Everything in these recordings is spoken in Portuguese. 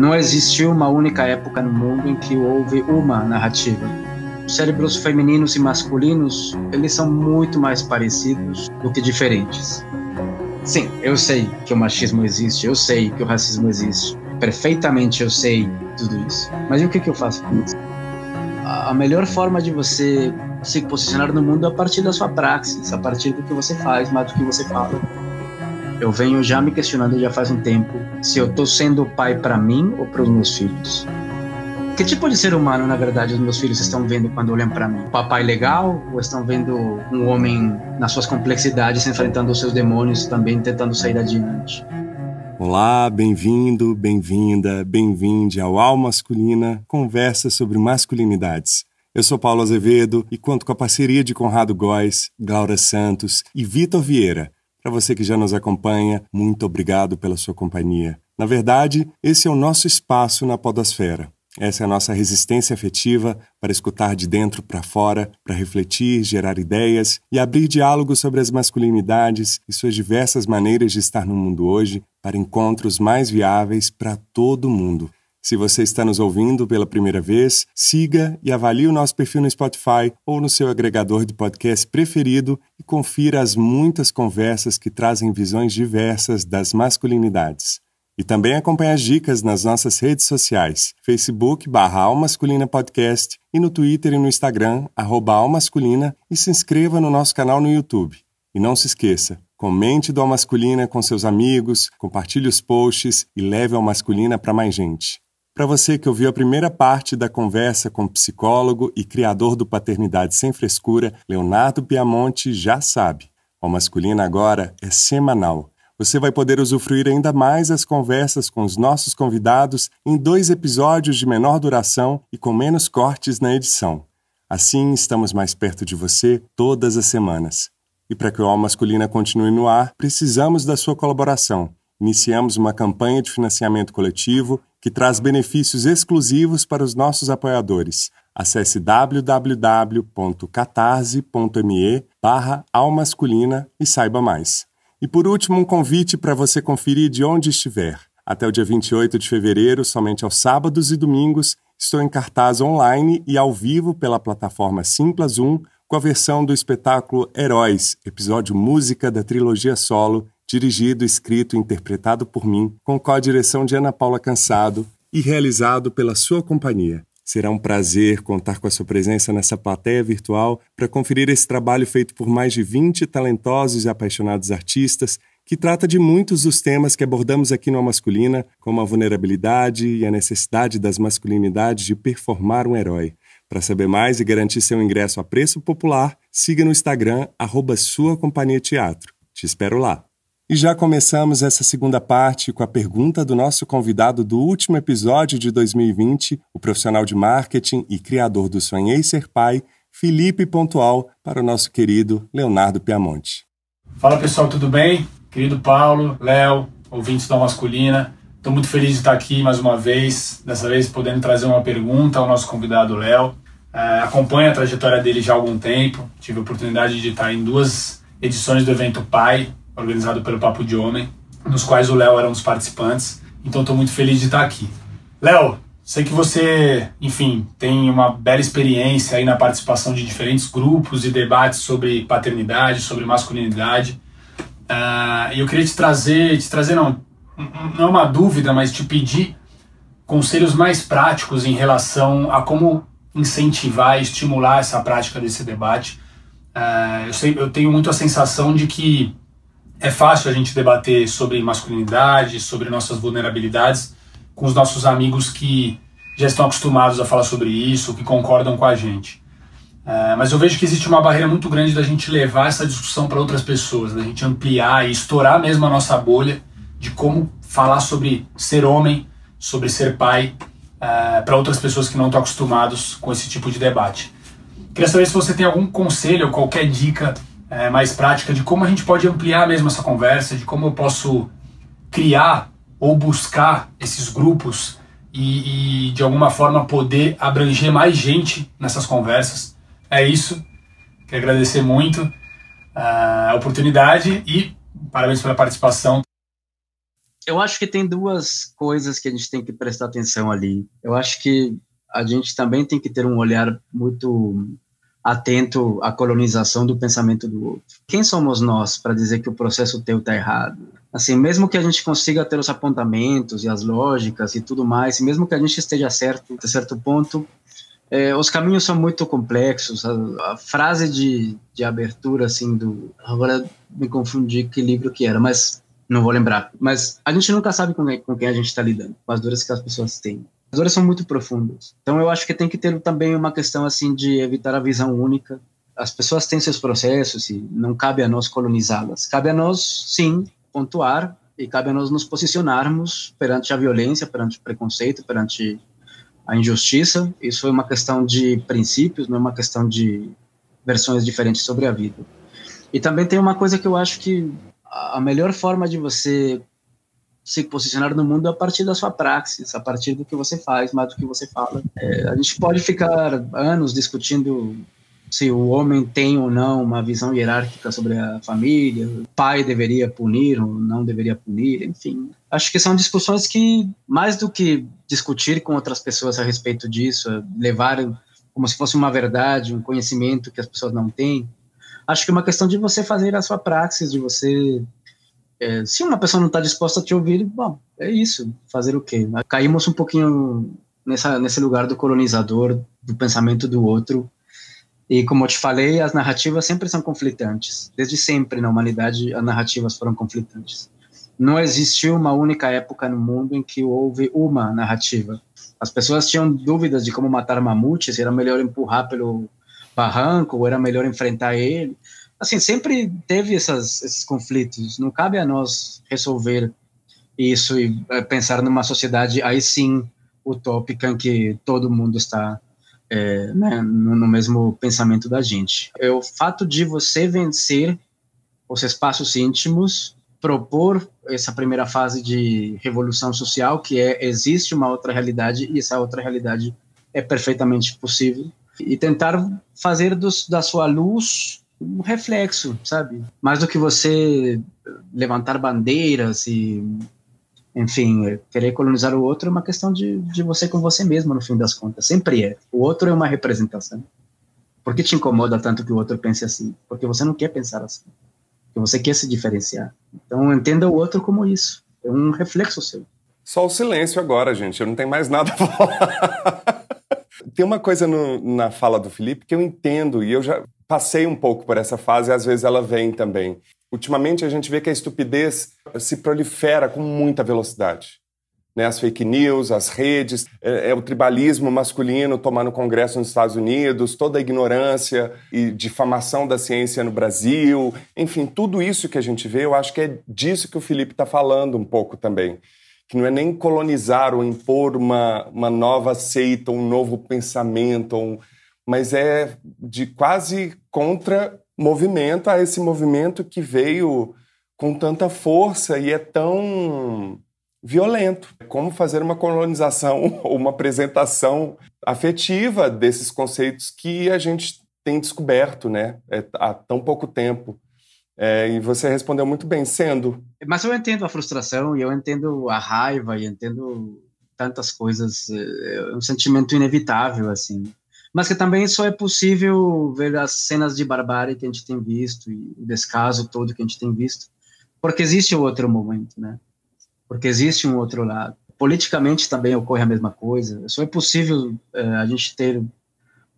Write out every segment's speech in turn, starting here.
Não existiu uma única época no mundo em que houve uma narrativa. Os cérebros femininos e masculinos, eles são muito mais parecidos do que diferentes. Sim, eu sei que o machismo existe, eu sei que o racismo existe. Perfeitamente eu sei tudo isso. Mas e o que eu faço com isso? A melhor forma de você se posicionar no mundo é a partir da sua praxis, a partir do que você faz, mais do que você fala. Eu venho já me questionando já faz um tempo se eu estou sendo pai para mim ou para os meus filhos. Que tipo de ser humano, na verdade, os meus filhos estão vendo quando olham para mim? Um papai legal ou estão vendo um homem nas suas complexidades, enfrentando os seus demônios, também tentando sair adiante? Olá, bem-vindo, bem-vinda, bem-vinde ao Alma Masculina, conversa sobre masculinidades. Eu sou Paulo Azevedo e conto com a parceria de Conrado Góes, Glaura Santos e Vitor Vieira. Para você que já nos acompanha, muito obrigado pela sua companhia. Na verdade, esse é o nosso espaço na podosfera. Essa é a nossa resistência afetiva para escutar de dentro para fora, para refletir, gerar ideias e abrir diálogos sobre as masculinidades e suas diversas maneiras de estar no mundo hoje para encontros mais viáveis para todo mundo. Se você está nos ouvindo pela primeira vez, siga e avalie o nosso perfil no Spotify ou no seu agregador de podcast preferido e confira as muitas conversas que trazem visões diversas das masculinidades. E também acompanhe as dicas nas nossas redes sociais, Facebook/Almasculina Podcast e no Twitter e no Instagram, @Almasculina, e se inscreva no nosso canal no YouTube. E não se esqueça, comente do Almasculina com seus amigos, compartilhe os posts e leve a Almasculina para mais gente. Para você que ouviu a primeira parte da conversa com o psicólogo e criador do Paternidade Sem Frescura, Leonardo Piamonte, já sabe. O Masculina agora é semanal. Você vai poder usufruir ainda mais as conversas com os nossos convidados em 2 episódios de menor duração e com menos cortes na edição. Assim, estamos mais perto de você todas as semanas. E para que o Alma Masculina continue no ar, precisamos da sua colaboração. Iniciamos uma campanha de financiamento coletivo que traz benefícios exclusivos para os nossos apoiadores. Acesse www.catarse.me/almasculina e saiba mais. E por último, um convite para você conferir de onde estiver. Até o dia 28 de fevereiro, somente aos sábados e domingos, estou em cartaz online e ao vivo pela plataforma Simpla-Zoom com a versão do espetáculo Heróis, episódio música da trilogia solo, dirigido, escrito e interpretado por mim, com co-direção de Ana Paula Cansado e realizado pela sua companhia. Será um prazer contar com a sua presença nessa plateia virtual para conferir esse trabalho feito por mais de 20 talentosos e apaixonados artistas que trata de muitos dos temas que abordamos aqui no Masculina, como a vulnerabilidade e a necessidade das masculinidades de performar um herói. Para saber mais e garantir seu ingresso a preço popular, siga no Instagram @suacompanhiateatro. Te espero lá. E já começamos essa segunda parte com a pergunta do nosso convidado do último episódio de 2020, o profissional de marketing e criador do Sonhei Ser Pai, Felipe Pontual, para o nosso querido Leonardo Piamonte. Fala pessoal, tudo bem? Querido Paulo, Léo, ouvintes da Masculina, estou muito feliz de estar aqui mais uma vez, dessa vez podendo trazer uma pergunta ao nosso convidado Léo. Acompanho a trajetória dele já há algum tempo, tive a oportunidade de estar em 2 edições do evento Pai, organizado pelo Papo de Homem, nos quais o Léo era um dos participantes, então estou muito feliz de estar aqui. Léo, sei que você, enfim, tem uma bela experiência aí na participação de diferentes grupos e debates sobre paternidade, sobre masculinidade, e eu queria te trazer não é uma dúvida, mas te pedir conselhos mais práticos em relação a como incentivar e estimular essa prática desse debate. Eu tenho muito a sensação de que é fácil a gente debater sobre masculinidade, sobre nossas vulnerabilidades, com os nossos amigos que já estão acostumados a falar sobre isso, que concordam com a gente. Mas eu vejo que existe uma barreira muito grande da gente levar essa discussão para outras pessoas, da gente ampliar e estourar mesmo a nossa bolha de como falar sobre ser homem, sobre ser pai, para outras pessoas que não estão acostumados com esse tipo de debate. Queria saber se você tem algum conselho ou qualquer dica mais prática de como a gente pode ampliar mesmo essa conversa, de como eu posso criar ou buscar esses grupos e de alguma forma poder abranger mais gente nessas conversas. É isso. Quero agradecer muito a oportunidade e parabéns pela participação. Eu acho que tem duas coisas que a gente tem que prestar atenção ali. Eu acho que a gente também tem que ter um olhar muito atento à colonização do pensamento do outro. Quem somos nós para dizer que o processo teu está errado? Assim, mesmo que a gente consiga ter os apontamentos e as lógicas e tudo mais, mesmo que a gente esteja certo até certo ponto, os caminhos são muito complexos. A frase de abertura, assim, agora me confundi que livro que era, mas não vou lembrar. Mas a gente nunca sabe com quem a gente está lidando, com as dores que as pessoas têm. As dores são muito profundas. Então eu acho que tem que ter também uma questão, assim, de evitar a visão única. As pessoas têm seus processos e não cabe a nós colonizá-las. Cabe a nós, sim, pontuar, e cabe a nós nos posicionarmos perante a violência, perante o preconceito, perante a injustiça. Isso é uma questão de princípios, não é uma questão de versões diferentes sobre a vida. E também tem uma coisa que eu acho que a melhor forma de você se posicionar no mundo é a partir da sua praxis, a partir do que você faz, mais do que você fala. A gente pode ficar anos discutindo se o homem tem ou não uma visão hierárquica sobre a família, o pai deveria punir ou não deveria punir, enfim. Acho que são discussões que, mais do que discutir com outras pessoas a respeito disso, levar como se fosse uma verdade, um conhecimento que as pessoas não têm, acho que é uma questão de você fazer a sua praxis, de você... se uma pessoa não está disposta a te ouvir, bom, é isso, fazer o quê? Caímos um pouquinho nesse lugar do colonizador, do pensamento do outro. E como eu te falei, as narrativas sempre são conflitantes. Desde sempre na humanidade, as narrativas foram conflitantes. Não existiu uma única época no mundo em que houve uma narrativa. As pessoas tinham dúvidas de como matar mamutes, se era melhor empurrar pelo barranco, ou era melhor enfrentar ele. Assim, sempre teve esses conflitos. Não cabe a nós resolver isso e pensar numa sociedade, aí sim, utópica, em que todo mundo está... né, no mesmo pensamento da gente. O fato de você vencer os espaços íntimos, propor essa primeira fase de revolução social, que existe uma outra realidade, e essa outra realidade é perfeitamente possível, e tentar fazer da sua luz um reflexo, sabe? Mais do que você levantar bandeiras e... enfim, querer colonizar o outro é uma questão de você com você mesmo, no fim das contas. Sempre é. O outro é uma representação. Por que te incomoda tanto que o outro pense assim? Porque você não quer pensar assim. Porque você quer se diferenciar. Então, entenda o outro como isso. É um reflexo seu. Só o silêncio agora, gente. Eu não tenho mais nada a falar. Tem uma coisa na fala do Felipe que eu entendo, e eu já passei um pouco por essa fase, e às vezes ela vem também. Ultimamente a gente vê que a estupidez se prolifera com muita velocidade. Né? As fake news, as redes, o tribalismo masculino tomando congresso nos Estados Unidos, toda a ignorância e difamação da ciência no Brasil, enfim, tudo isso que a gente vê, eu acho que é disso que o Felipe está falando um pouco também. Que não é nem colonizar ou impor uma nova seita, um novo pensamento, mas é de quase contra-movimento a esse movimento que veio com tanta força e é tão violento. Como fazer uma colonização ou uma apresentação afetiva desses conceitos que a gente tem descoberto, né, há tão pouco tempo. E você respondeu muito bem, sendo. Mas eu entendo a frustração, e eu entendo a raiva, e entendo tantas coisas. É um sentimento inevitável, assim. Mas que também só é possível ver as cenas de barbárie que a gente tem visto, e o descaso todo que a gente tem visto, porque existe o outro momento, né? Porque existe um outro lado. Politicamente também ocorre a mesma coisa. Só é possível a gente ter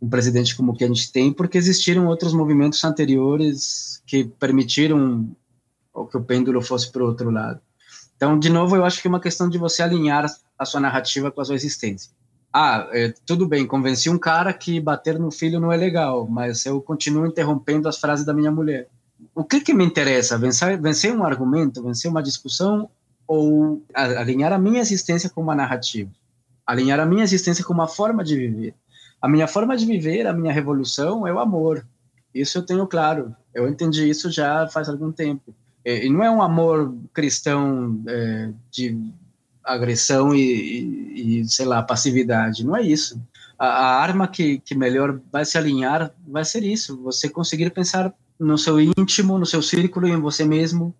um presidente como o que a gente tem, porque existiram outros movimentos anteriores que permitiram que o pêndulo fosse para o outro lado. Então, de novo, eu acho que é uma questão de você alinhar a sua narrativa com a sua existência. Tudo bem, convenci um cara que bater no filho não é legal, mas eu continuo interrompendo as frases da minha mulher. O que me interessa? Vencer um argumento, vencer uma discussão, ou alinhar a minha existência com uma narrativa? Alinhar a minha existência com uma forma de viver? A minha forma de viver, a minha revolução é o amor. Isso eu tenho claro. Eu entendi isso já faz algum tempo. E não é um amor cristão de agressão e, sei lá, passividade. Não é isso. A arma que melhor vai se alinhar vai ser isso. Você conseguir pensar no seu íntimo, no seu círculo e em você mesmo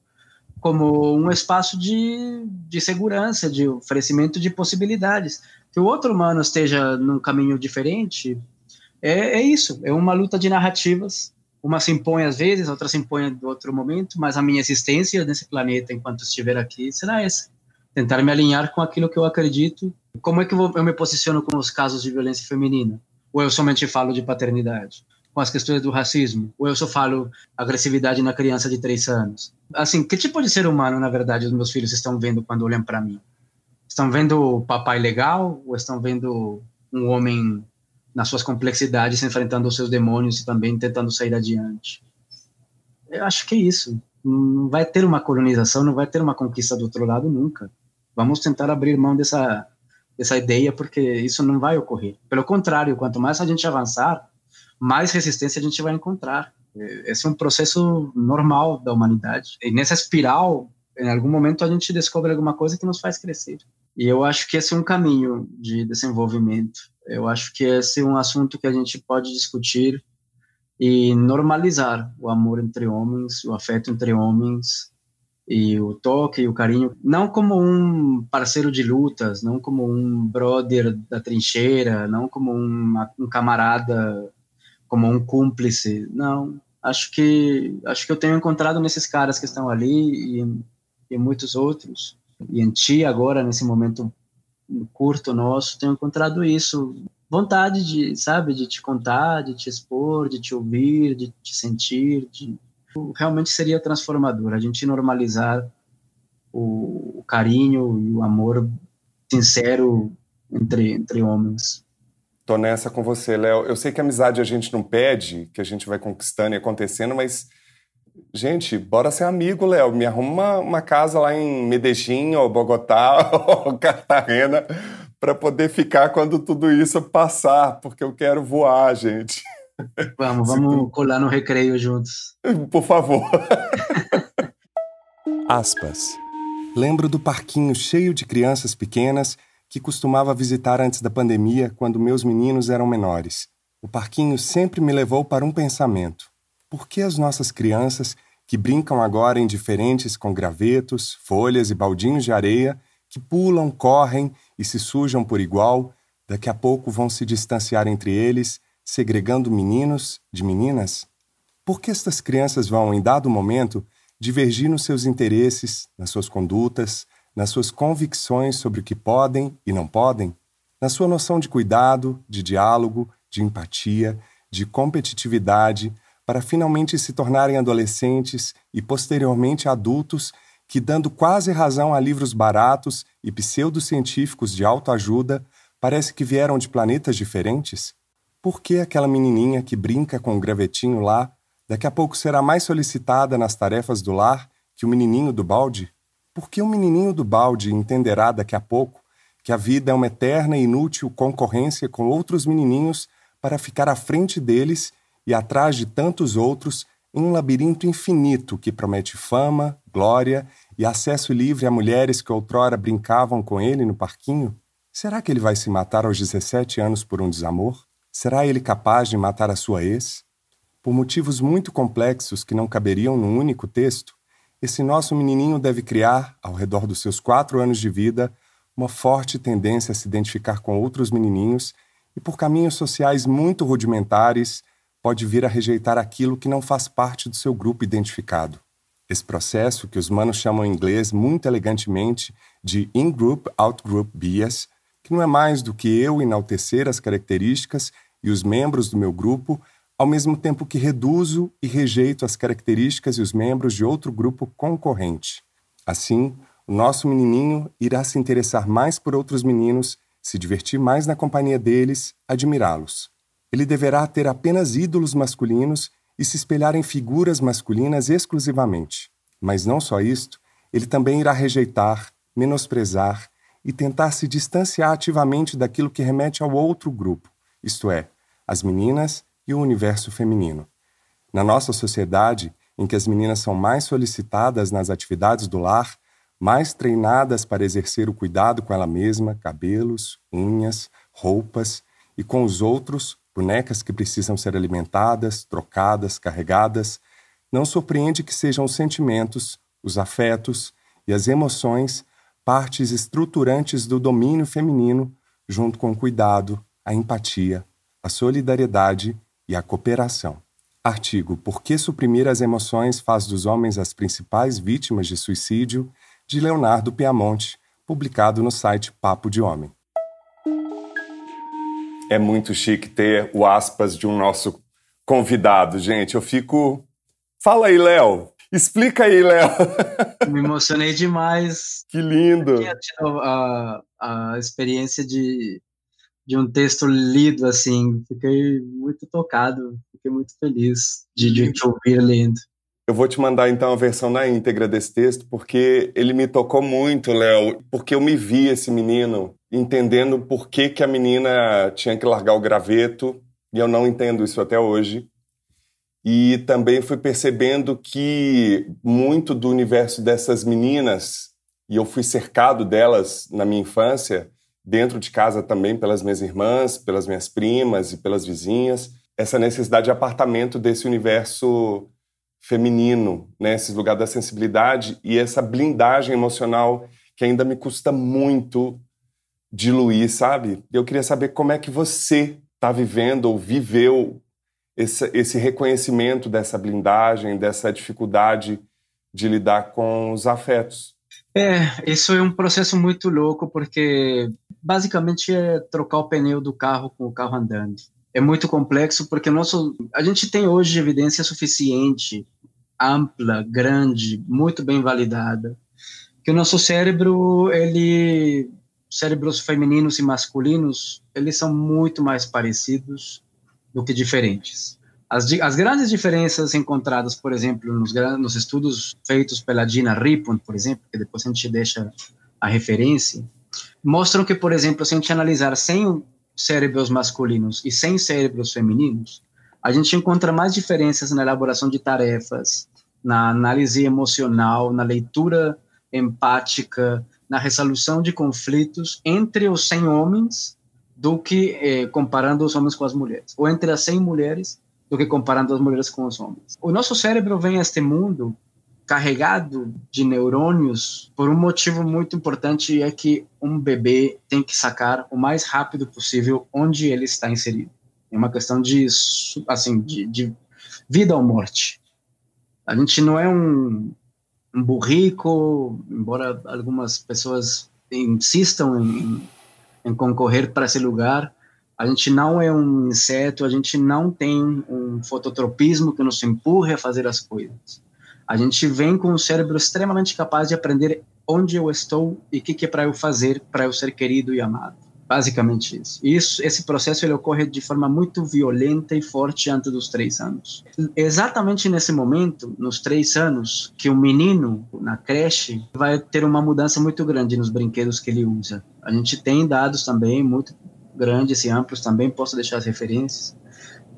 como um espaço de segurança, de oferecimento de possibilidades. Que o outro humano esteja num caminho diferente, é isso, é uma luta de narrativas. Uma se impõe às vezes, outra se impõe do outro momento, mas a minha existência nesse planeta, enquanto estiver aqui, será essa. Tentar me alinhar com aquilo que eu acredito. Como é que eu me posiciono com os casos de violência feminina? Ou eu somente falo de paternidade? Com as questões do racismo? Ou eu só falo agressividade na criança de 3 anos? Assim, que tipo de ser humano, na verdade, os meus filhos estão vendo quando olham para mim? Estão vendo o papai legal? Ou estão vendo um homem nas suas complexidades, enfrentando os seus demônios e também tentando sair adiante? Eu acho que é isso. Não vai ter uma colonização, não vai ter uma conquista do outro lado nunca. Vamos tentar abrir mão dessa ideia, porque isso não vai ocorrer. Pelo contrário, quanto mais a gente avançar, mais resistência a gente vai encontrar. Esse é um processo normal da humanidade. E nessa espiral, em algum momento a gente descobre alguma coisa que nos faz crescer. E eu acho que esse é um caminho de desenvolvimento. Eu acho que esse é um assunto que a gente pode discutir e normalizar o amor entre homens, o afeto entre homens, e o toque e o carinho, não como um parceiro de lutas, não como um brother da trincheira, não como um camarada, como um cúmplice, não. Acho que eu tenho encontrado nesses caras que estão ali e muitos outros, e em ti agora, nesse momento curto nosso, tenho encontrado isso, vontade de, sabe, de te contar, de te expor, de te ouvir, de te sentir, realmente seria transformador, a gente normalizar o carinho e o amor sincero entre homens. Tô nessa com você, Léo. Eu sei que a amizade a gente não pede, que a gente vai conquistando e acontecendo, mas, gente, bora ser amigo, Léo. Me arruma uma casa lá em Medellín, ou Bogotá, ou Cartagena, para poder ficar quando tudo isso passar, porque eu quero voar, gente. Vamos colar no recreio juntos. Por favor. Aspas. Lembro do parquinho cheio de crianças pequenas que costumava visitar antes da pandemia, quando meus meninos eram menores. O parquinho sempre me levou para um pensamento. Por que as nossas crianças, que brincam agora indiferentes com gravetos, folhas e baldinhos de areia, que pulam, correm e se sujam por igual, daqui a pouco vão se distanciar entre eles, segregando meninos de meninas? Por que estas crianças vão, em dado momento, divergir nos seus interesses, nas suas condutas, nas suas convicções sobre o que podem e não podem, na sua noção de cuidado, de diálogo, de empatia, de competitividade, para finalmente se tornarem adolescentes e posteriormente adultos que, dando quase razão a livros baratos e pseudocientíficos de autoajuda, parece que vieram de planetas diferentes? Por que aquela menininha que brinca com o gravetinho lá, daqui a pouco será mais solicitada nas tarefas do lar que o menininho do balde? Por que o menininho do balde entenderá daqui a pouco que a vida é uma eterna e inútil concorrência com outros menininhos para ficar à frente deles e atrás de tantos outros em um labirinto infinito que promete fama, glória e acesso livre a mulheres que outrora brincavam com ele no parquinho? Será que ele vai se matar aos 17 anos por um desamor? Será ele capaz de matar a sua ex? Por motivos muito complexos que não caberiam num único texto, esse nosso menininho deve criar, ao redor dos seus 4 anos de vida, uma forte tendência a se identificar com outros menininhos e, por caminhos sociais muito rudimentares, pode vir a rejeitar aquilo que não faz parte do seu grupo identificado. Esse processo, que os manos chamam em inglês muito elegantemente de in-group, out-group bias, que não é mais do que eu enaltecer as características e os membros do meu grupo, ao mesmo tempo que reduzo e rejeito as características e os membros de outro grupo concorrente. Assim, o nosso menininho irá se interessar mais por outros meninos, se divertir mais na companhia deles, admirá-los. Ele deverá ter apenas ídolos masculinos e se espelhar em figuras masculinas exclusivamente. Mas não só isto, ele também irá rejeitar, menosprezar e tentar se distanciar ativamente daquilo que remete ao outro grupo, isto é, as meninas e o universo feminino. Na nossa sociedade, em que as meninas são mais solicitadas nas atividades do lar, mais treinadas para exercer o cuidado com ela mesma, cabelos, unhas, roupas, e com os outros, bonecas que precisam ser alimentadas, trocadas, carregadas, não surpreende que sejam os sentimentos, os afetos e as emoções, partes estruturantes do domínio feminino, junto com o cuidado, a empatia, a solidariedade e a cooperação. Artigo Por que suprimir as emoções faz dos homens as principais vítimas de suicídio, de Leonardo Piamonte, publicado no site Papo de Homem. É muito chique ter o aspas de um nosso convidado, gente. Eu fico... Fala aí, Léo. Explica aí, Léo. Me emocionei demais. Que lindo. Eu tinha tido a experiência de um texto lido, assim. Fiquei muito tocado, fiquei muito feliz de te ouvir lendo. Eu vou te mandar, então, a versão na íntegra desse texto, porque ele me tocou muito, Léo, porque eu me vi esse menino entendendo por que a menina tinha que largar o graveto, e eu não entendo isso até hoje. E também fui percebendo que muito do universo dessas meninas, e eu fui cercado delas na minha infância, dentro de casa também pelas minhas irmãs, pelas minhas primas e pelas vizinhas, essa necessidade de apartamento desse universo feminino, né? Esse lugar da sensibilidade e essa blindagem emocional que ainda me custa muito diluir, sabe? Eu queria saber como é que você está vivendo ou viveu esse reconhecimento dessa blindagem, dessa dificuldade de lidar com os afetos. Isso é um processo muito louco, porque basicamente é trocar o pneu do carro com o carro andando. É muito complexo, porque a gente tem hoje evidência suficiente, ampla, grande, muito bem validada, que o nosso cérebro, cérebros femininos e masculinos, eles são muito mais parecidos do que diferentes. As grandes diferenças encontradas, por exemplo, nos estudos feitos pela Gina Rippon, por exemplo, que depois a gente deixa a referência, mostram que, por exemplo, se a gente analisar 100 cérebros masculinos e 100 cérebros femininos, a gente encontra mais diferenças na elaboração de tarefas, na análise emocional, na leitura empática, na resolução de conflitos entre os 100 homens do que comparando os homens com as mulheres, ou entre as 100 mulheres do que comparando as mulheres com os homens. O nosso cérebro vem a este mundo carregado de neurônios por um motivo muito importante, é que um bebê tem que sacar o mais rápido possível onde ele está inserido. É uma questão de vida ou morte. A gente não é um burrico, embora algumas pessoas insistam em concorrer para esse lugar. A gente não é um inseto, a gente não tem um fototropismo que nos empurre a fazer as coisas. A gente vem com um cérebro extremamente capaz de aprender onde eu estou e o que é para eu fazer, para eu ser querido e amado. Basicamente isso. Esse processo ele ocorre de forma muito violenta e forte antes dos 3 anos. Exatamente nesse momento, nos 3 anos, que o menino na creche vai ter uma mudança muito grande nos brinquedos que ele usa. A gente tem dados também muito grandes e amplos, também posso deixar as referências,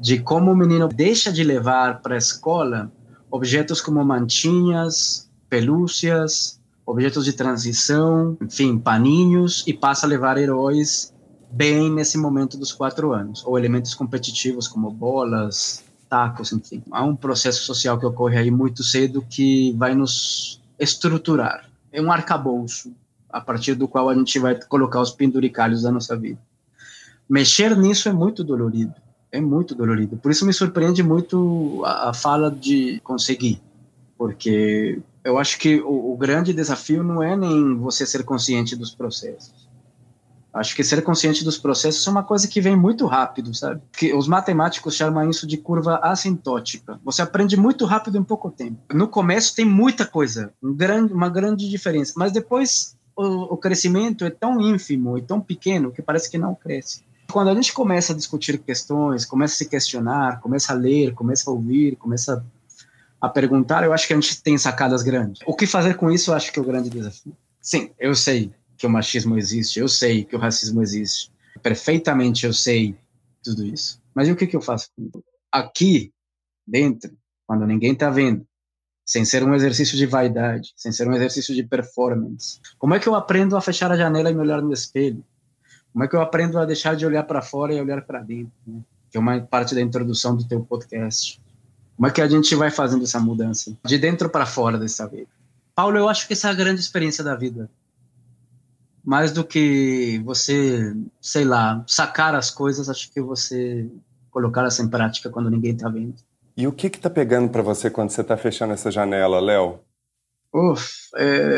de como o menino deixa de levar para a escola objetos como mantinhas, pelúcias, objetos de transição, enfim, paninhos, e passa a levar heróis bem nesse momento dos 4 anos, ou elementos competitivos como bolas, tacos, enfim. Há um processo social que ocorre aí muito cedo que vai nos estruturar. É um arcabouço a partir do qual a gente vai colocar os penduricalhos da nossa vida. Mexer nisso é muito dolorido. É muito dolorido. Por isso me surpreende muito a fala de conseguir, porque eu acho que o grande desafio não é nem você ser consciente dos processos. Acho que ser consciente dos processos é uma coisa que vem muito rápido, sabe? Que os matemáticos chamam isso de curva assintótica. Você aprende muito rápido em pouco tempo. No começo tem muita coisa, uma grande diferença, mas depois o crescimento é tão ínfimo e tão pequeno que parece que não cresce. Quando a gente começa a discutir questões, começa a se questionar, começa a ler, começa a ouvir, começa a perguntar, eu acho que a gente tem sacadas grandes. O que fazer com isso, eu acho que é o grande desafio. Sim, eu sei que o machismo existe, eu sei que o racismo existe, perfeitamente eu sei tudo isso. Mas e o que eu faço com isso? Aqui, dentro, quando ninguém está vendo, sem ser um exercício de vaidade, sem ser um exercício de performance, como é que eu aprendo a fechar a janela e me olhar no espelho? Como é que eu aprendo a deixar de olhar para fora e olhar para dentro, né? Que é uma parte da introdução do teu podcast. Como é que a gente vai fazendo essa mudança? De dentro para fora dessa vez. Paulo, eu acho que essa é a grande experiência da vida. Mais do que você, sei lá, sacar as coisas, acho que você colocá-las em prática quando ninguém está vendo. E o que tá pegando para você quando você tá fechando essa janela, Léo?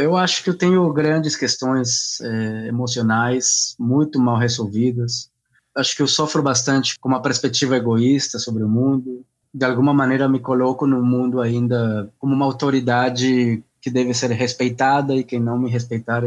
Eu acho que eu tenho grandes questões emocionais muito mal resolvidas. Acho que eu sofro bastante com uma perspectiva egoísta sobre o mundo. De alguma maneira me coloco no mundo ainda como uma autoridade que deve ser respeitada, e quem não me respeitar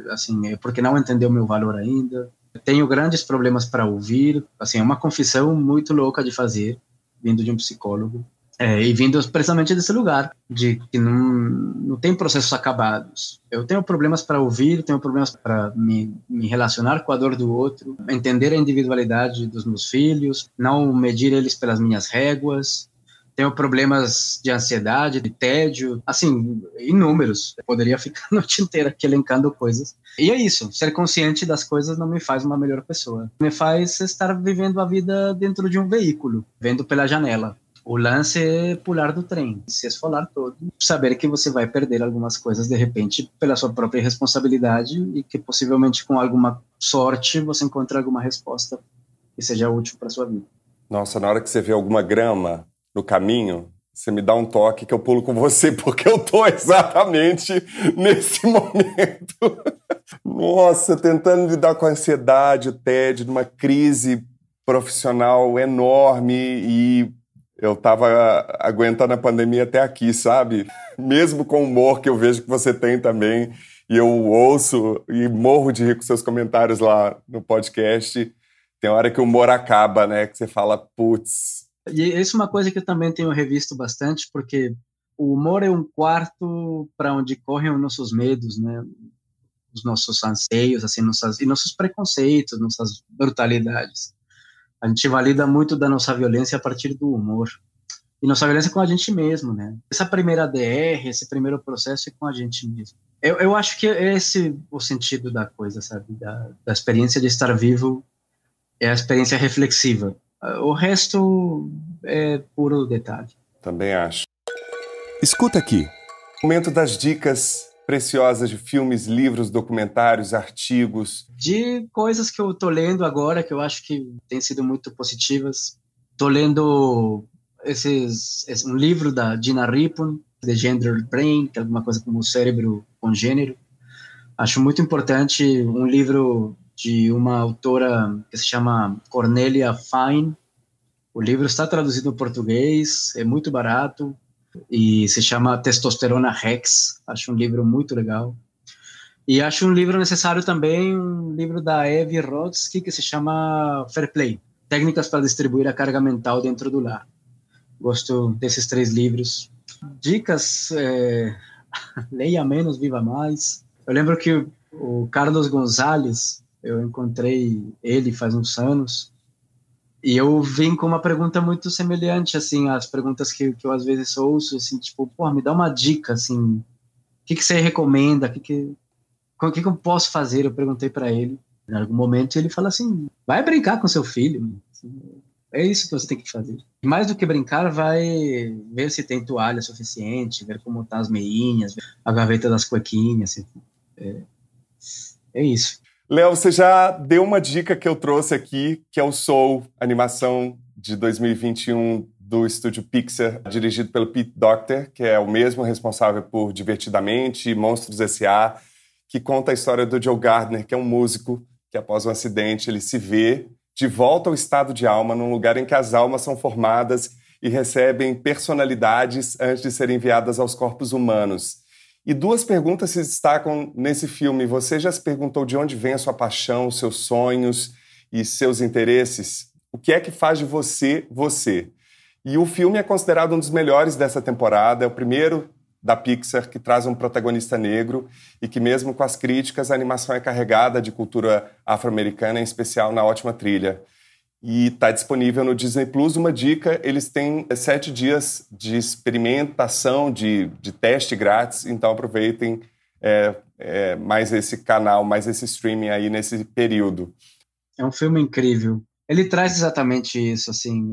assim, é porque não entendeu meu valor ainda. Tenho grandes problemas para ouvir, assim, é uma confissão muito louca de fazer, vindo de um psicólogo. E vindo precisamente desse lugar, de que não tem processos acabados. Eu tenho problemas para ouvir, tenho problemas para me relacionar com a dor do outro, entender a individualidade dos meus filhos, não medir eles pelas minhas réguas. Tenho problemas de ansiedade, de tédio, assim, inúmeros. Eu poderia ficar a noite inteira aqui elencando coisas. E é isso, ser consciente das coisas não me faz uma melhor pessoa. Me faz estar vivendo a vida dentro de um veículo, vendo pela janela. O lance é pular do trem, se esfolar todo, saber que você vai perder algumas coisas de repente pela sua própria responsabilidade e que possivelmente com alguma sorte você encontre alguma resposta que seja útil para sua vida. Nossa, na hora que você vê alguma grama no caminho, você me dá um toque que eu pulo com você, porque eu tô exatamente nesse momento. Nossa, tentando lidar com a ansiedade, o tédio, numa crise profissional enorme, e eu tava aguentando a pandemia até aqui, sabe? Mesmo com o humor que eu vejo que você tem também, e eu ouço e morro de rir com seus comentários lá no podcast, tem hora que o humor acaba, né? Que você fala, putz. E isso é uma coisa que eu também tenho revisto bastante, porque o humor é um quarto para onde correm os nossos medos, né? Os nossos anseios, assim, e nossos preconceitos, nossas brutalidades. A gente valida muito da nossa violência a partir do humor. E nossa violência é com a gente mesmo, né? Essa primeira DR, esse primeiro processo é com a gente mesmo. Eu acho que é esse o sentido da coisa, sabe? Da experiência de estar vivo é a experiência reflexiva. O resto é puro detalhe. Também acho. Escuta aqui. Momento das dicas preciosas de filmes, livros, documentários, artigos. De coisas que eu tô lendo agora, que eu acho que têm sido muito positivas. Tô lendo um livro da Gina Ripon, The Gendered Brain, que é alguma coisa como o cérebro com gênero. Acho muito importante um livro de uma autora que se chama Cornelia Fine. O livro está traduzido em português, é muito barato, e se chama Testosterona Rex. Acho um livro muito legal. E acho um livro necessário também, um livro da Evie Rodsky, que se chama Fair Play, Técnicas para Distribuir a Carga Mental Dentro do Lar. Gosto desses 3 livros. Dicas, leia menos, viva mais. Eu lembro que o Carlos Gonzalez, eu encontrei ele faz uns anos, e eu vim com uma pergunta muito semelhante, assim, às perguntas que eu às vezes ouço, assim, tipo, pô, me dá uma dica, assim, o que você recomenda, o que eu posso fazer? Eu perguntei para ele, em algum momento, ele fala assim, vai brincar com seu filho, assim, é isso que você tem que fazer. E mais do que brincar, vai ver se tem toalha suficiente, ver como tá as meinhas, a gaveta das cuequinhas, assim, é isso. Léo, você já deu uma dica que eu trouxe aqui, que é o Soul, animação de 2021 do estúdio Pixar, dirigido pelo Pete Docter, que é o mesmo responsável por Divertidamente e Monstros S.A., que conta a história do Joe Gardner, que é um músico que, após um acidente, ele se vê de volta ao estado de alma, num lugar em que as almas são formadas e recebem personalidades antes de serem enviadas aos corpos humanos. E 2 perguntas se destacam nesse filme. Você já se perguntou de onde vem a sua paixão, seus sonhos e seus interesses? O que é que faz de você, você? E o filme é considerado um dos melhores dessa temporada. É o primeiro da Pixar que traz um protagonista negro e que, mesmo com as críticas, a animação é carregada de cultura afro-americana, em especial na ótima trilha. E está disponível no Disney Plus. Uma dica, eles têm 7 dias de experimentação, de teste grátis, então aproveitem mais esse canal, mais esse streaming aí nesse período. É um filme incrível. Ele traz exatamente isso, assim,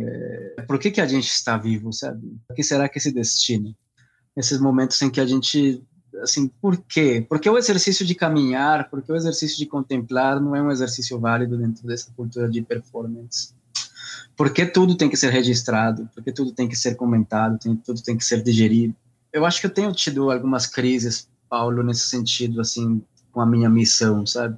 por que a gente está vivo, sabe? O que será que esse destino? Esses momentos em que a gente, assim, por quê? Porque o exercício de caminhar, porque o exercício de contemplar não é um exercício válido dentro dessa cultura de performance? Porque tudo tem que ser registrado, porque tudo tem que ser comentado, tudo tem que ser digerido. Eu acho que eu tenho tido algumas crises, Paulo, nesse sentido, assim, com a minha missão, sabe?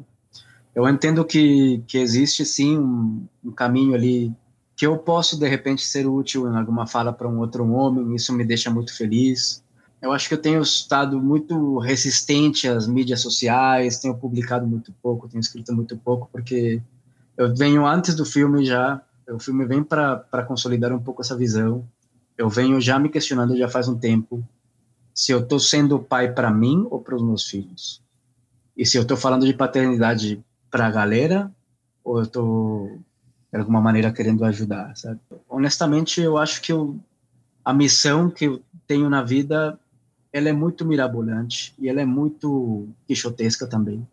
Eu entendo que existe, sim, um caminho ali que eu posso, de repente, ser útil em alguma fala para um outro homem, isso me deixa muito feliz. Eu acho que eu tenho estado muito resistente às mídias sociais, tenho publicado muito pouco, tenho escrito muito pouco, porque eu venho antes do filme já, o filme vem para consolidar um pouco essa visão. Eu venho já me questionando já faz um tempo se eu estou sendo pai para mim ou para os meus filhos. E se eu estou falando de paternidade para a galera ou eu estou, de alguma maneira, querendo ajudar, sabe? Honestamente, eu acho que a missão que eu tenho na vida, ela é muito mirabolante e ela é muito quixotesca também.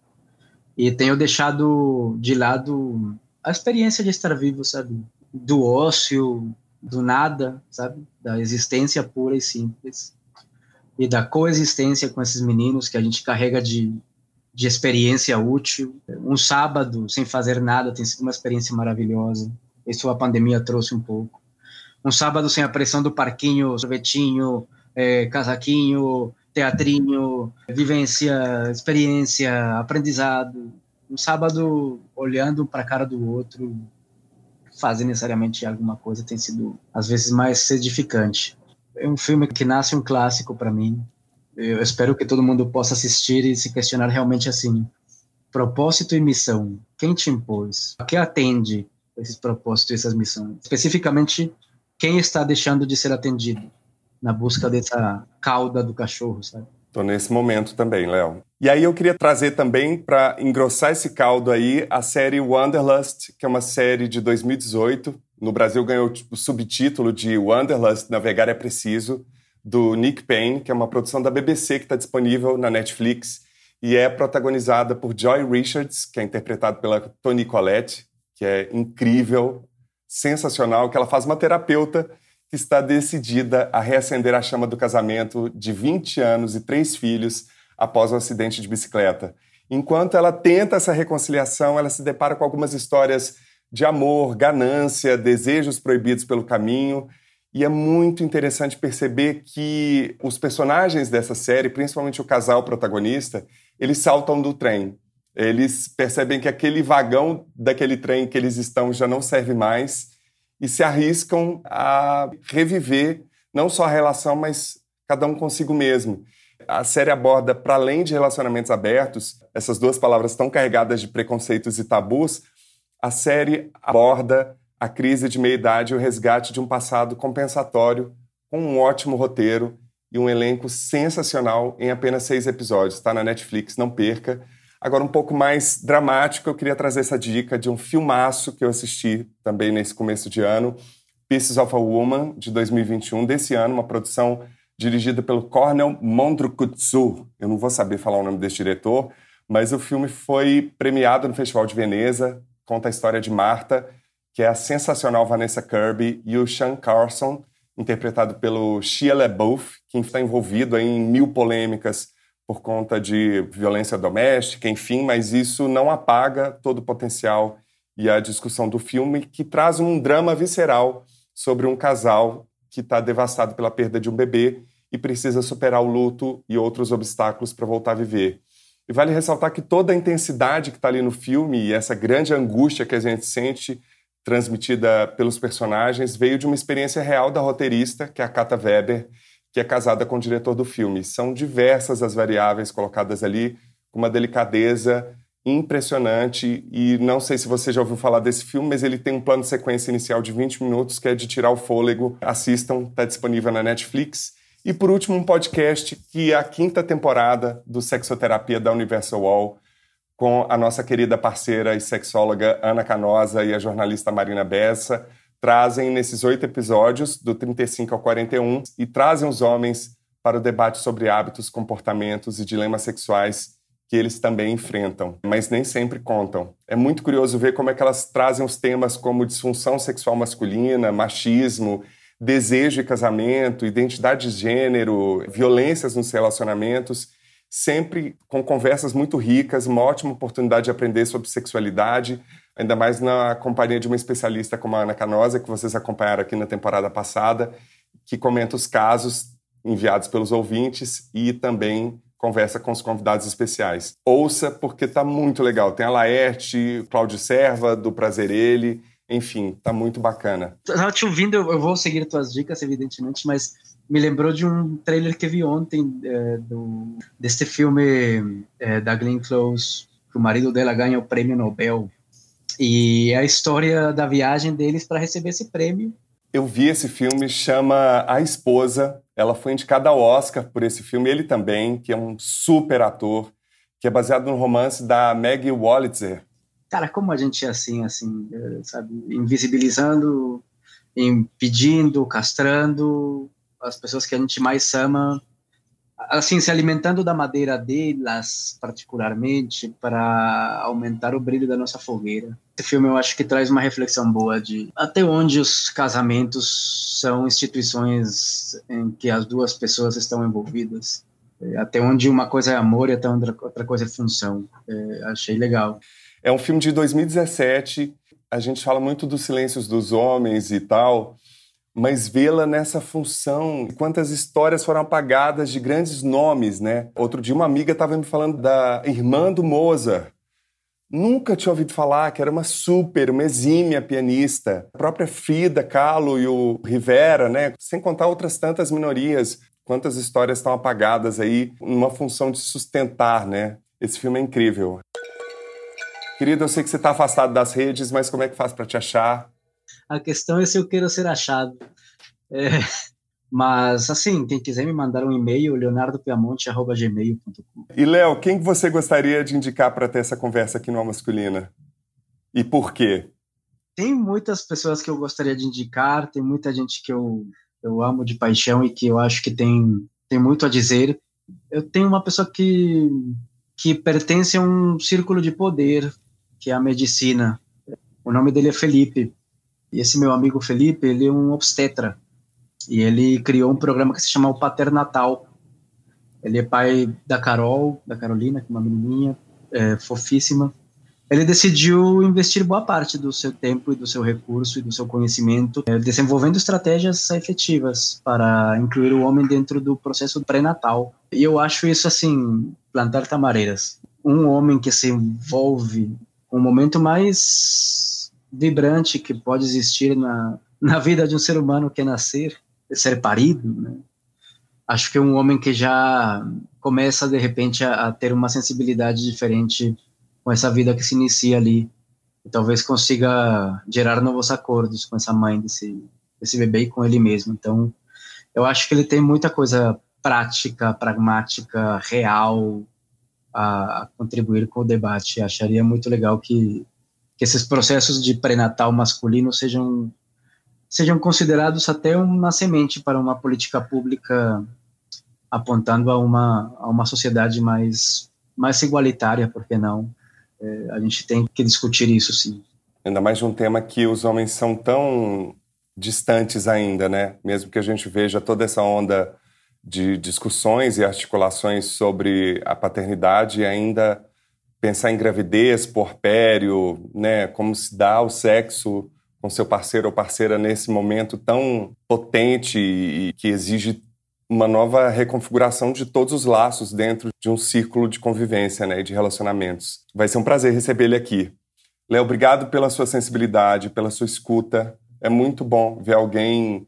E tenho deixado de lado a experiência de estar vivo, sabe? Do ócio, do nada, sabe? Da existência pura e simples. E da coexistência com esses meninos que a gente carrega de experiência útil. Um sábado sem fazer nada tem sido uma experiência maravilhosa. Isso a pandemia trouxe um pouco. Um sábado sem a pressão do parquinho, sorvetinho, casaquinho, teatrinho, vivência, experiência, aprendizado. Um sábado olhando para a cara do outro, fazer necessariamente alguma coisa, tem sido, às vezes, mais edificante. É um filme que nasce um clássico para mim. Eu espero que todo mundo possa assistir e se questionar realmente assim. Propósito e missão. Quem te impôs? A que atende esses propósitos e essas missões? Especificamente, quem está deixando de ser atendido na busca dessa cauda do cachorro, sabe? Estou nesse momento também, Léo. E aí eu queria trazer também, para engrossar esse caldo aí, a série Wanderlust, que é uma série de 2018. No Brasil ganhou o subtítulo de Wanderlust, Navegar é Preciso, do Nick Payne, que é uma produção da BBC que está disponível na Netflix e é protagonizada por Joy Richards, que é interpretado pela Toni Collette, que é incrível, sensacional, que ela faz uma terapeuta que está decidida a reacender a chama do casamento de 20 anos e 3 filhos após um acidente de bicicleta. Enquanto ela tenta essa reconciliação, ela se depara com algumas histórias de amor, ganância, desejos proibidos pelo caminho. E é muito interessante perceber que os personagens dessa série, principalmente o casal protagonista, eles saltam do trem. Eles percebem que aquele vagão daquele trem que eles estão já não serve mais e se arriscam a reviver não só a relação, mas cada um consigo mesmo. A série aborda, para além de relacionamentos abertos, essas duas palavras tão carregadas de preconceitos e tabus, a série aborda a crise de meia-idade e o resgate de um passado compensatório, com um ótimo roteiro e um elenco sensacional em apenas 6 episódios. Está na Netflix, não perca. Agora, um pouco mais dramático, eu queria trazer essa dica de um filmaço que eu assisti também nesse começo de ano, Pieces of a Woman, de 2021, desse ano, uma produção dirigida pelo Cornel Mondrukutsu. Eu não vou saber falar o nome desse diretor, mas o filme foi premiado no Festival de Veneza, conta a história de Marta, que é a sensacional Vanessa Kirby, e o Sean Carson, interpretado pelo Shia LaBeouf, que está envolvido em 1000 polêmicas por conta de violência doméstica, enfim, mas isso não apaga todo o potencial e a discussão do filme, que traz um drama visceral sobre um casal que está devastado pela perda de um bebê e precisa superar o luto e outros obstáculos para voltar a viver. E vale ressaltar que toda a intensidade que está ali no filme e essa grande angústia que a gente sente transmitida pelos personagens, veio de uma experiência real da roteirista, que é a Kata Weber, que é casada com o diretor do filme. São diversas as variáveis colocadas ali, com uma delicadeza impressionante, e não sei se você já ouviu falar desse filme, mas ele tem um plano de sequência inicial de 20 minutos, que é de tirar o fôlego. Assistam, está disponível na Netflix. E por último, um podcast que é a 5ª temporada do Sexoterapia da Universal Wall, com a nossa querida parceira e sexóloga Ana Canosa e a jornalista Marina Bessa, trazem nesses 8 episódios, do 35 ao 41, e trazem os homens para o debate sobre hábitos, comportamentos e dilemas sexuais que eles também enfrentam, mas nem sempre contam. É muito curioso ver como é que elas trazem os temas como disfunção sexual masculina, machismo, desejo e casamento, identidade de gênero, violências nos relacionamentos, sempre com conversas muito ricas, uma ótima oportunidade de aprender sobre sexualidade, ainda mais na companhia de uma especialista como a Ana Canosa, que vocês acompanharam aqui na temporada passada, que comenta os casos enviados pelos ouvintes e também conversa com os convidados especiais. Ouça, porque tá muito legal. Tem a Laerte, Cláudio Serva, do Prazer Ele, enfim, tá muito bacana. Eu te ouvindo, eu vou seguir tuas dicas, evidentemente, mas me lembrou de um trailer que vi ontem deste filme da Glenn Close, que o marido dela ganha o prêmio Nobel, e é a história da viagem deles para receber esse prêmio. Eu vi esse filme, chama A Esposa. Ela foi indicada ao Oscar por esse filme, ele também, que é um super ator, que é baseado no romance da Maggie Wolitzer. Cara, como a gente é assim, sabe, invisibilizando, impedindo, castrando as pessoas que a gente mais ama, assim, se alimentando da madeira delas, particularmente, para aumentar o brilho da nossa fogueira. Esse filme eu acho que traz uma reflexão boa de até onde os casamentos são instituições em que as duas pessoas estão envolvidas, até onde uma coisa é amor e até onde outra coisa é função. Achei legal. É um filme de 2017, a gente fala muito dos silêncios dos homens e tal, mas vê-la nessa função, quantas histórias foram apagadas de grandes nomes, né? Outro dia uma amiga estava me falando da irmã do Mozart. Nunca tinha ouvido falar, que era uma exímia pianista. A própria Frida Kahlo e o Rivera, né? Sem contar outras tantas minorias. Quantas histórias estão apagadas aí, numa função de sustentar, né? Esse filme é incrível. Querido, eu sei que você está afastado das redes, mas como é que faz para te achar? A questão é se eu quero ser achado. Mas, assim, quem quiser me mandar um e-mail, leonardopiamonte@gmail.com. E, Léo, quem você gostaria de indicar para ter essa conversa aqui no Alma Masculina? E por quê? Tem muitas pessoas que eu gostaria de indicar, tem muita gente que eu amo de paixão e que eu acho que tem muito a dizer. Eu tenho uma pessoa que pertence a um círculo de poder, que é a medicina. O nome dele é Felipe. E esse meu amigo Felipe, ele é um obstetra. E ele criou um programa que se chama o Paternatal. Ele é pai da Carolina, que é uma menininha fofíssima. Ele decidiu investir boa parte do seu tempo e do seu recurso e do seu conhecimento desenvolvendo estratégias efetivas para incluir o homem dentro do processo pré-natal. E eu acho isso, assim, plantar tamareiras. Um homem que se envolve com o momento mais vibrante que pode existir na vida de um ser humano, que é nascer, ser parido, né? Acho que é um homem que já começa, de repente, a ter uma sensibilidade diferente com essa vida que se inicia ali, e talvez consiga gerar novos acordos com essa mãe desse bebê e com ele mesmo. Então, eu acho que ele tem muita coisa prática, pragmática, real a contribuir com o debate. Acharia muito legal que esses processos de pré-natal masculino sejam considerados até uma semente para uma política pública apontando a uma sociedade mais igualitária, por que não? A gente tem que discutir isso, sim. Ainda mais de um tema que os homens são tão distantes ainda, né? Mesmo que a gente veja toda essa onda de discussões e articulações sobre a paternidade, ainda pensar em gravidez, puerpério, né? Como se dá o sexo com seu parceiro ou parceira nesse momento tão potente e que exige uma nova reconfiguração de todos os laços dentro de um círculo de convivência, né, e de relacionamentos. Vai ser um prazer receber ele aqui. Léo, obrigado pela sua sensibilidade, pela sua escuta. É muito bom ver alguém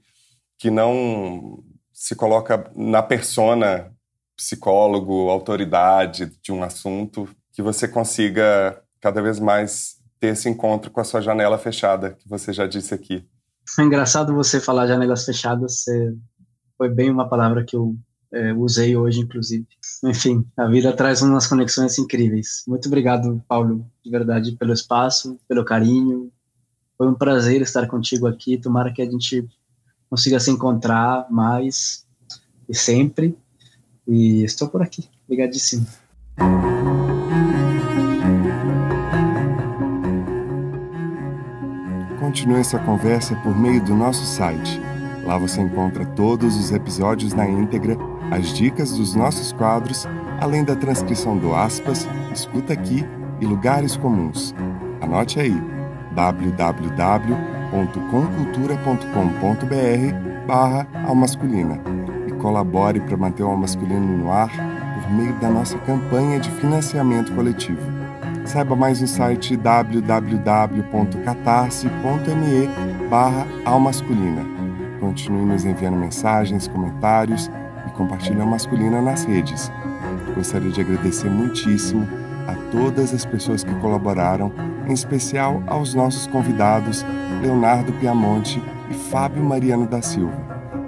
que não se coloca na persona psicólogo, autoridade de um assunto, que você consiga cada vez mais ter esse encontro com a sua janela fechada, que você já disse aqui. É engraçado você falar janelas fechadas, foi bem uma palavra que eu usei hoje, inclusive. Enfim, a vida traz umas conexões incríveis. Muito obrigado, Paulo, de verdade, pelo espaço, pelo carinho. Foi um prazer estar contigo aqui. Tomara que a gente consiga se encontrar mais e sempre. E estou por aqui. Obrigadíssimo. Continue essa conversa por meio do nosso site. Lá você encontra todos os episódios na íntegra, as dicas dos nossos quadros além da transcrição do aspas, escuta aqui e lugares comuns. Anote aí, www.comcultura.com.br/almasculina e colabore para manter o Almasculina no ar por meio da nossa campanha de financiamento coletivo. Saiba mais no site www.catarse.me/almasculina. Continue nos enviando mensagens, comentários e compartilhe a Masculina nas redes. Gostaria de agradecer muitíssimo a todas as pessoas que colaboraram, em especial aos nossos convidados Leonardo Piamonte e Fábio Mariano da Silva.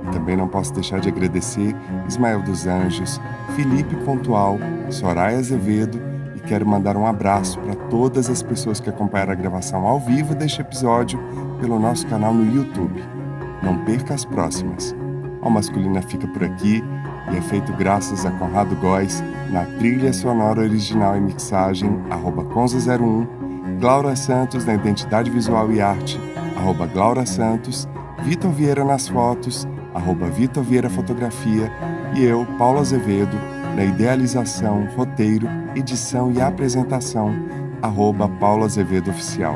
E também não posso deixar de agradecer Ismael dos Anjos, Felipe Pontual, Soraya Azevedo e quero mandar um abraço para todas as pessoas que acompanharam a gravação ao vivo deste episódio pelo nosso canal no YouTube. Não perca as próximas. A Masculina fica por aqui e é feito graças a Conrado Góes na trilha sonora original e mixagem @conza01, Glaura Santos na identidade visual e arte @Glaura Santos, Vitor Vieira nas fotos @Vitor Vieira Fotografia e eu, Paulo Azevedo, na idealização, roteiro, edição e apresentação @Paulo Azevedo Oficial.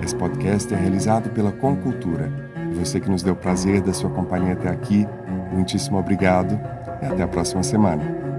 Esse podcast é realizado pela Comcultura. E você que nos deu o prazer da sua companhia até aqui, muitíssimo obrigado e até a próxima semana.